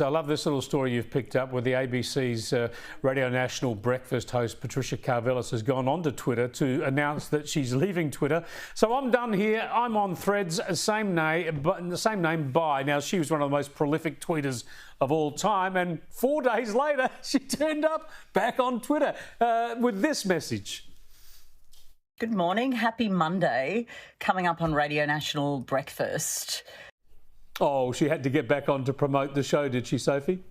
I love this little story you've picked up where the ABC's Radio National breakfast host Patricia Karvelas has gone onto Twitter to announce that she's leaving Twitter. So I'm done here. I'm on Threads, same name, bye. Now, she was one of the most prolific tweeters of all time, and 4 days later, she turned up back on Twitter with this message. Good morning. Happy Monday. Coming up on Radio National breakfast. Oh, she had to get back on to promote the show, did she, Sophie?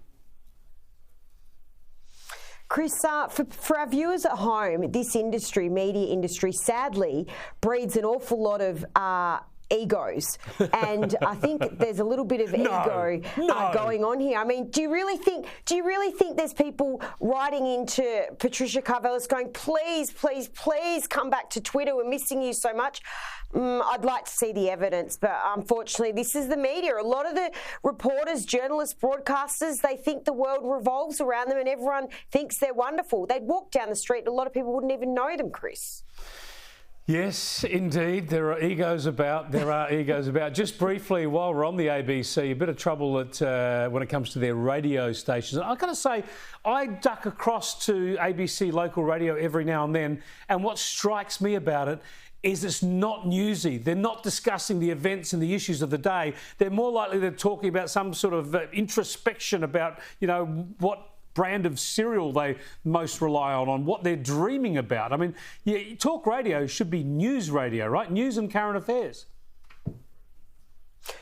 Chris, for our viewers at home, this industry, media industry, sadly breeds an awful lot of egos, and I think there's a little bit of ego going on here. I mean, do you really think there's people writing into Patricia Karvelas going, please, please, please come back to Twitter, we're missing you so much? I'd like to see the evidence, but unfortunately this is the media. A lot of the reporters, journalists, broadcasters, they think the world revolves around them and everyone thinks they're wonderful. They'd walk down the street and a lot of people wouldn't even know them, Chris. Yes, indeed, there are egos about. Just briefly, while we're on the ABC, a bit of trouble when it comes to their radio stations. I've got to say, I duck across to ABC local radio every now and then, and what strikes me about it is it's not newsy. They're not discussing the events and the issues of the day. They're more likely they're talking about some sort of introspection about, what brand of cereal they most rely on what they're dreaming about. I mean, talk radio should be news radio, right? News and current affairs.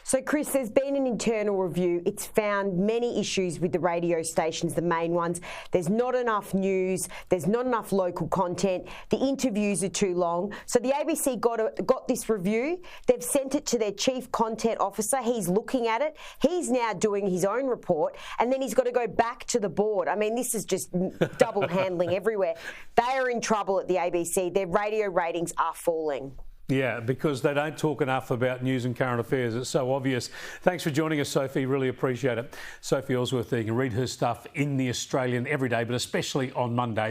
So, Chris, there's been an internal review. It's found many issues with the radio stations, the main ones. There's not enough news. There's not enough local content. The interviews are too long. So the ABC got this review. They've sent it to their chief content officer. He's looking at it. He's now doing his own report, and then he's got to go back to the board. I mean, this is just double handling everywhere. They are in trouble at the ABC. Their radio ratings are falling. Yeah, because they don't talk enough about news and current affairs. It's so obvious. Thanks for joining us, Sophie. Really appreciate it. Sophie Elsworth, you can read her stuff in The Australian every day, but especially on Monday.